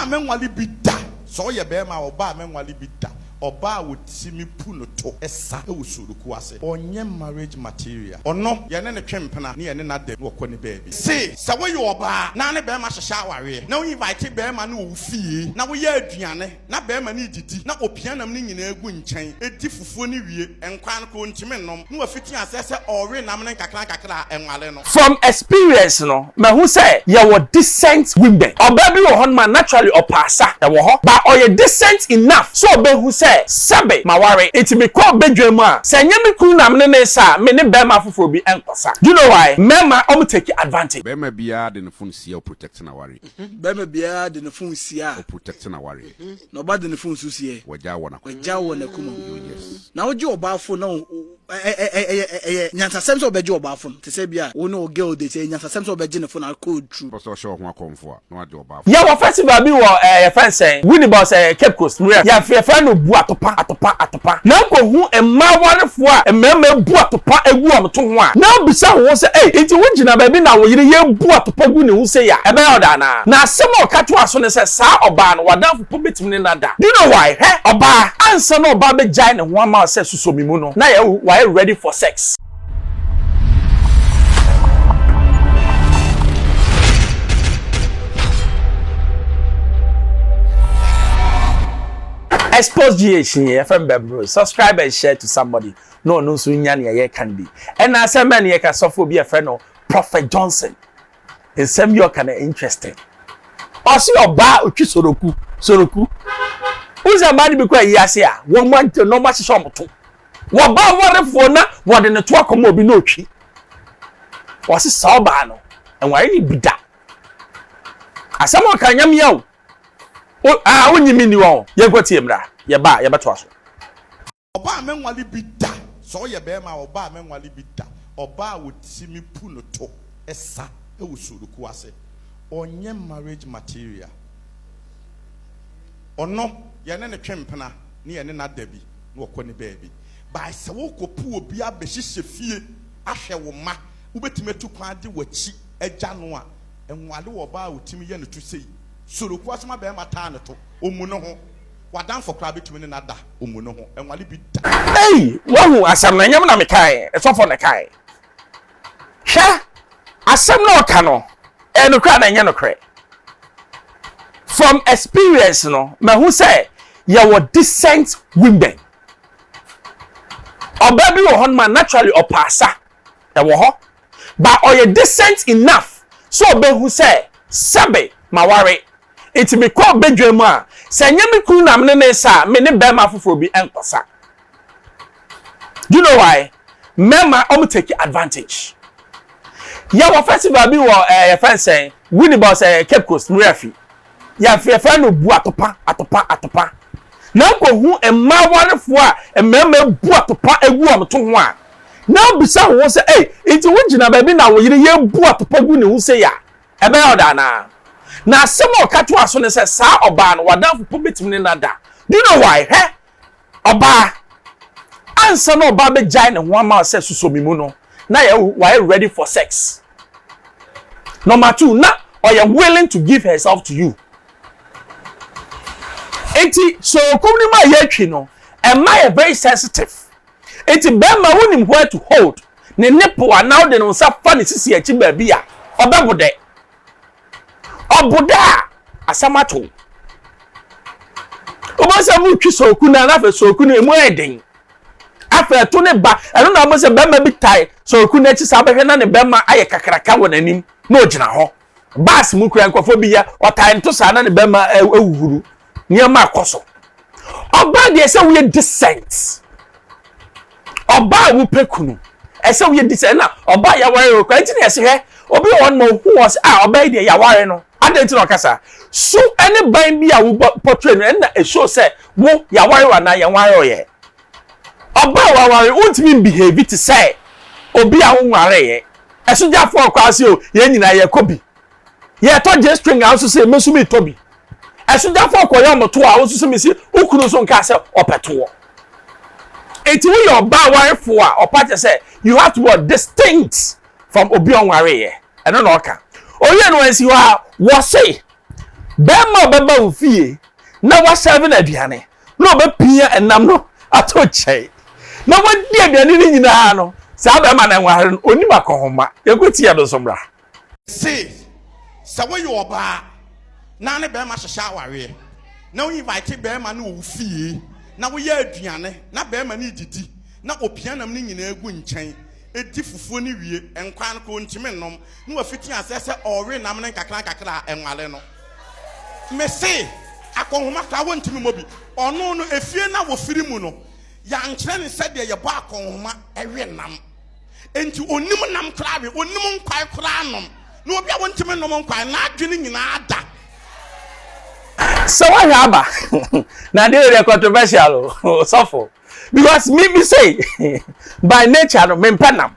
menwale bi da. So ye bema oba menwale bi da. Oba would see me puno to esa e Soloku ase. Onye marriage material. Ono ye ne twempena ne ye ne na dem wo kwani baby. See, so we you oba na ne bema hyehya aware. Na we invite bema na wo fie. Na we ye aduane. Na bema ne didi. Na opianam ne nyina egu nkyɛn. Edi fufuo ne wie. Enkwan ko ntime nom. Na wa fiti asese ore nam ne kakra enwale no. From experience no, me hu say ye were decent women. Oba bi wo hon man naturally opasa. E wo ho. But oye decent enough. So oba hu Sabe maware it me call bedroom a say nyame kunu nam ne sa me ne bema foforo bi enkosa. Do you know why? Mema take advantage. Bema bia de ne phone sia protecting aware. Bema bia de ne phone sia protecting aware. No ba de ne phone so sia. Waja wona kuma. Yes. Na oje oba phone na nyansasem so obeje oba phone. Te say bia wo no girl dey say nyansasem so obeje ne phone na code true. Pastor show ho akomfo a na waje oba phone. Yeah, wa festival bi wo friend say Winnie boss Xposed. Yeah, friend no bu atopa na ko hu emma warefo a emmema bu atopa egu am to ho a na bisa ho se enti wo gina ba bi na wo yire ye bu atopa gu ne hu se ya ebe oda na asem o ka to aso ne se sa oba no wadanfo po betim ne nada. Do you know why? Oba ansa na oba be jai ne ho ama se susomi mu no na why ready for sex. Xposed GH FM bro. Subscribe and share to somebody. No so nya ne ye can be. And na say man ye ka sofo bi a friend no Prophet Johnson. In some you can interesting. Osi oba otwi Soloku. Uza mani bi kwa yase a wo month no ma hye omoto. Wo ba warefo na wo de ne to akomo obi na otwi. Wo se sa oba no. Enware ni bida. Asamo kan nyam yawo. Onyimi ni won ye kwati emra ye beto aso oba menwale bi da so ye be ma oba menwale bi da oba woti mi puno to esa e Soloku ase onye marriage material ono ye ne twempena ne ye ne na dabi na okoni baby ba se wo kopu obi abehihye fie ahwe wo ma ubetimetu kwan de wachi agya no a enwale wo ba wotimi ye ne to sei Soloku asema be mata ne to omu no ho wadan for kra betumi ne nada omu no ho enwale bi da wahu asam na nyam na mekai esofo ne kai hwa asam na oka no enu kra na nya no kre from experience no me hu say ye were decent women. Oba bi wo hon man naturally opasa e wo ho but oye decent enough so oba hu say sabe maware it me call bedroom a say nyame kunu nam ne sa me ne bema foforo bi enkosa. Do you know why? Mema take advantage. Yeah, wa festival bi wo friend say Winnie boss Xposed murafi. Ya friend no bu atopa. Na ko hu emma warefo a emmema bu atopa egu am to ho a. Na bisa ho say enti wo gina ba bi na wo yire ye bu atopa gu ne hu say ya. Ebe oda na. Na asemo ka to aso ne se sa oba no wadanfo po betim ne nada. Do you know why? Oba ansa no oba be jai ne ho ama se susomi mu no na why ready for sex. Number 2, na or you willing to give herself to you. Eti so komni ma ye twi no am I very sensitive. Eti be ma wonim where to hold. Ne nipple now de no sa fa ne sisi achi ba bi a obebode oboda asamato obansa mu twi Soloku na fe Soloku ne mu eden afa to ne ba eno na mo se be ma bi tai Soloku na chi sa be na ne be ma aye kakraka wonanim na ogina ho bas mu kura nkofo bi ya otai nto sa na ne be ma ewuhuru ne ma akoso oba de se we decent oba wu pekunu ese we decent na oba ya ware ko enti na ese he obi won mo hu was oba de ya ware no adenti no kasa so any ban bi a wo portray no na e show say wo ya ware wa na ya ware oye oba wa ware untimi behave to say obi a wo ware ye eso ja for kwase o ye nyina ye kobi ye to je string a so say mesu mi tobi eso ja for ko ye moto a wo so me si ukunu so nka say opeto eti wo your ba ware for a opate say you have to be distinct from obi on ware ye eno no oka oye no ansi wa say bema obeba wo fie na wa serve na aduane na obepia enam no ato chei na wadi aduane ni nyina no sa bema na nware onim akohoma yekoti ya do sombra say we you oba na ne bema hyehya aware na we invite bema na wo fie na wo ya aduane na bema ni didi na opianam ni nyina egu nkyɛn edi fufuo ni wie enkwan ko ntime nnom na wafiti asese ɔwe nam ne kakra enwale no me say akonhoma ka wo ntime mobi ɔno no efie na wo firi mu no ya nkyerɛ ne sɛ de ye bɔ akonhoma ewe nam enti onim nam krawe onim nkwai kra nom na obi a wo ntime nnom nkwai na adwene nyina ada so what haba na dey controversial suffer because me say by nature no me penam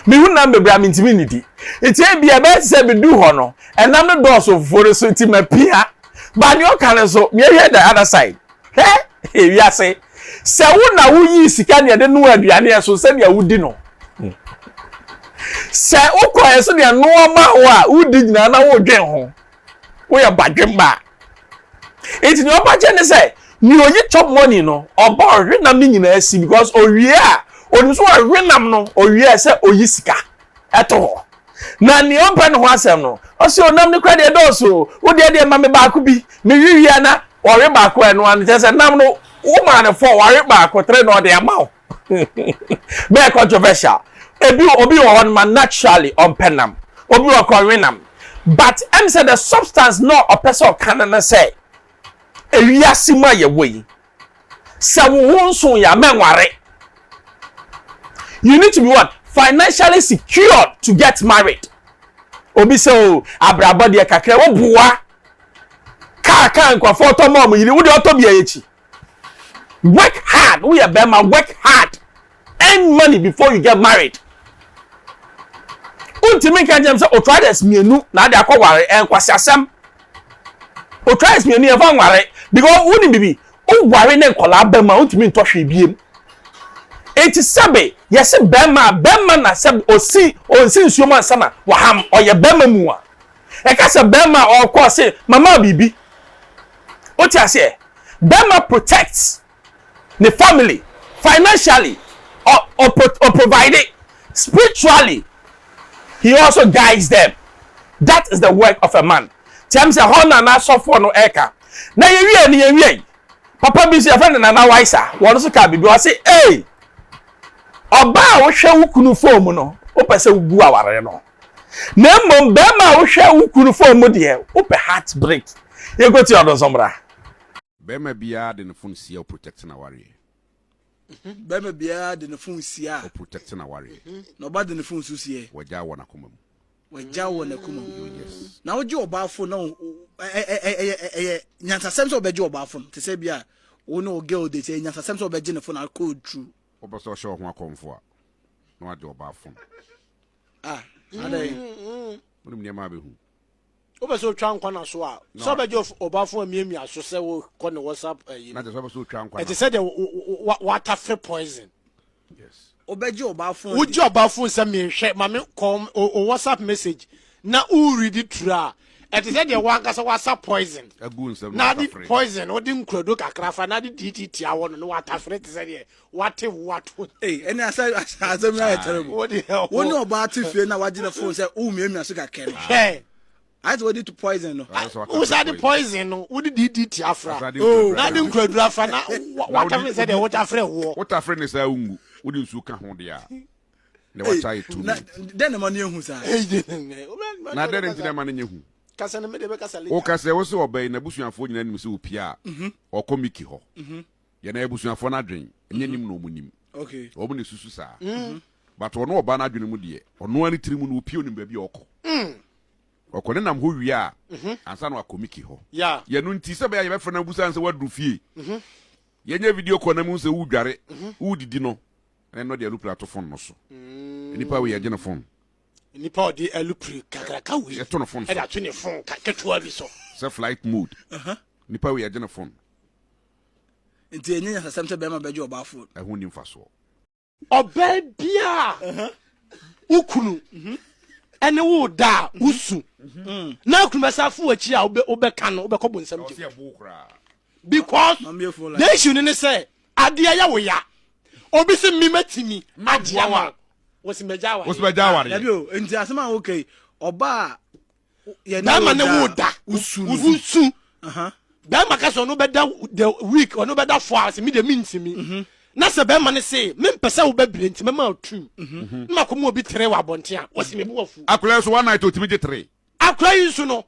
me hu na me bra me ntimi nidi etie bia be se be du ho no enam no do so foro so ti mapia ba ni o kan so me hear the other side wi ase se wo na wo yi sika ne de no aduane so se ne wudi no se wo ko so ne no ma wo a wudi nyina na wo dwen ho wo ya badwen ba enti no ba je ne se ni oyi chop money no oba renam ni nyina asi because owie a oni so renam no owie se oyi sika eto ho na ni ompa no ho asem no o se onam ni kwa de do so wo de ma me ba ko bi me wiwie na ore ba ko eno an je se nam no wo ma ne for ware ba ko tre no de amaw be controversial obi o one man naturally on penam obi o ko renam but em said the substance no a person can na say ewiasima ye wey se wo nso ya menware you need to be what financially secured to get married obi so abrabo de kakra wo buwa ka nkwafo to mom yiri wo de oto bia yechi work hard we are bema work hard earn money before you get married ultimate kan jam say o try this mienu na de akware enkwasi asem o try this mienu e fa nware because wouldn't be o worry na nkola bema ultimate to hwe biem 87 yes bema na se osi nsuoma sana waham oye bema mu a e ka se bema o ko se mama bibi o ti ase bema protects the family financially or provide it spiritually. He also guides them. That is the work of a man. Tiam se hona na sofo no eka na ye wie papa bi se friend na na waisa won so ka bibi o say eh oba wo hwe wo kunu fom no o pese wu aware no na mom be ma wo hwe wo kunu fom de o pe heartbreak ye go ti odon sombra be ma bia de no fun sia protect na ware bema bia de ne fun sia o protect na ware no ba de ne fun susie waja wona komam waja wona komam yes na oje obafo na nyansasem so obeje obafo te se bia wo no girl de te nyansasem so obeje ne fun na code true oboso show ho akomfo a na waja obafo adai wonu me ma be hu obeso twa nkwa na so a so obeje obafo amiamia so se wo ko ne WhatsApp na de so obeso twa nkwa na it said water free poison yes obeje obafo woje obafo se me hwe ma me come o WhatsApp message na u read it through it said the one kasa WhatsApp poison agu nsem na di poison odi nkrado kakrafa na di DTT awo no water free it said what eni asem na terrible what the hell woni oba tifie na wagina phone say o miamia so ka ken I told you to poison no. Who's that the poison no? Who did DTT afra? Oh, na di nkrado afra na what have said the water free wo. Water free ne say ungu. Wodi nsu ka ho de a. Ne wacha etu. Den na mani ehu sa. Na den nti na mani nyehu. Kasa na me de be kasa le. O kasa wo se obai na busuafo nyina nim se opia. O komiki ho. Ye na busuafo na dwen. Enye nim no munim. Okay. O mu ne susu sa. But ono oba na dwen mu de. Ono ani tiri mu no opio nim ba bi okọ. Okone nam ho wi a ansa na akomiki ho ya ye no nti se be ya be frena busa nse wadu fie ye nya video ko na mu se wudware wudidi no no de alupra to phone no so nipa we ye gene phone nipa de alupra kakraka we ye to no phone e da to ne phone ketua bi so se flight mode nipa we ye gene phone nti enya sasem se be ma beje oba phone ehun nim fa so oba bia ukunu ene wo da usu na kumasa fu achi a obeka no obekọ bonsam ti because the issue ne say ade ya wo ya obi se mi matimi agya wa wosimeja wa ya bi o enti asema okay oba ye na ma ne wo da usu ba maka so no beda the week or no beda 4 hours me de mintimi na se be ma ne say me mpesa wo be brenti me ma otu ma ko mo obi 3 wa bonte a wose me bu wafu akula so one night otimi je 3 akula yi so no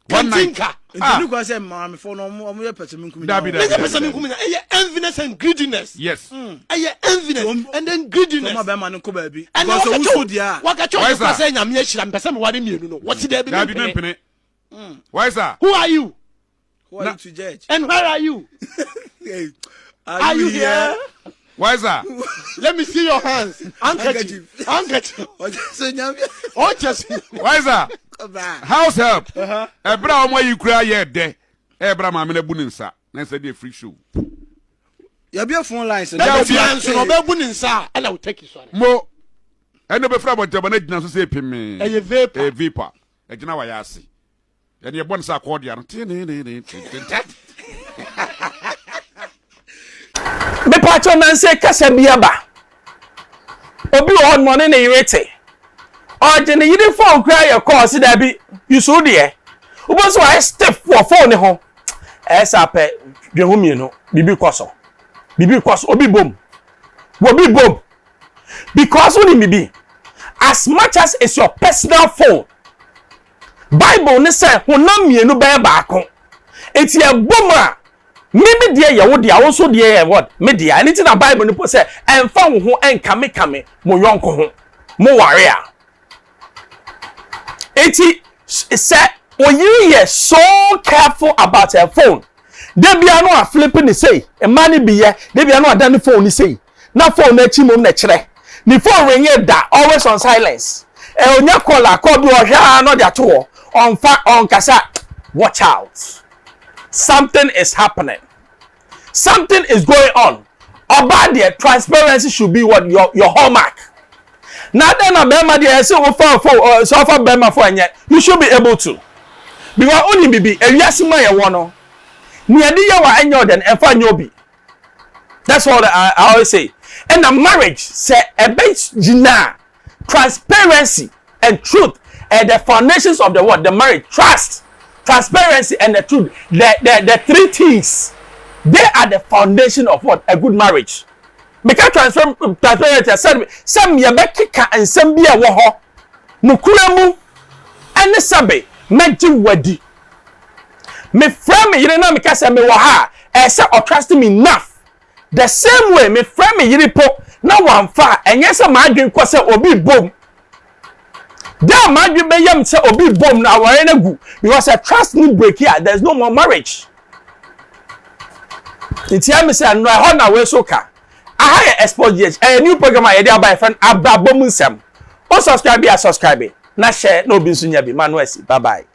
one night enti ko say ma me for no mo ye pese me nkumi da me pese me nkumi e enviness and greediness yes enviness and then greediness ma be ma ne ko ba bi because so wusu dia waka cho ko say nyame ahira mpese me wade mienu no what dey be mpene why sir who are you to judge and where are you hey, are you here why sir let me see your hands handkerchief oh just why sir house help ebra omo yikura ye de ebra ma me na bu ninsa na say dey free show ya be phone lines na be answer no be bu ninsa and I will take you sorry mo eno be fra bonte bana gina so say peme vapor e gina wa ya ase ya ne bon sa accordia no me pacho nan se kasa bia ba obi wo no ne irete oje ne yidi phone kra ye call si da bi yusu de obo so I step for phone ho esa pe dwehu mienu bibi koso obi bom because when me as much as it's your personal phone Bible ne say honam mienu be baako enti e bom a me de ye wo de a wo so de ye what me de anything na Bible ne po say emfa wo ho enkame mo yonko ho mo ware a enti say oyi so careful about her phone de bia no a flip ni say e mani bi ye de bia no a dan phone ni say na phone na chi mom na kire ni phone ring da always on silence e onya call bi o hwa no de ato on kasa watch out something is happening something is going on about the transparency should be what your hallmark now then a bema dey say o for bema for anya you should be able to because only bibi ewiasima ye wono ni ade ye wa anya den emfa anya obi that's all I always say and a marriage say about gina transparency and truth are the foundations of the word the marriage trust transparency and the truth the three things they are the foundation of what a good marriage make transparency said some ye be kika ensem bia wo ho nukura mu ene sabe meji wadi me frame yire na me kasa me wo ha e say or trust me enough the same way me frame yire po na wanfa enye say ma adwen ko say obi bom da ma adwen be yam say obi bom na aware na gu because a trust need break here there's no more marriage it's here me say no I na we so ka I Xposed a new program I dey by friend ababom nsem o subscribe na share no bi nso nya bi manuel bye bye.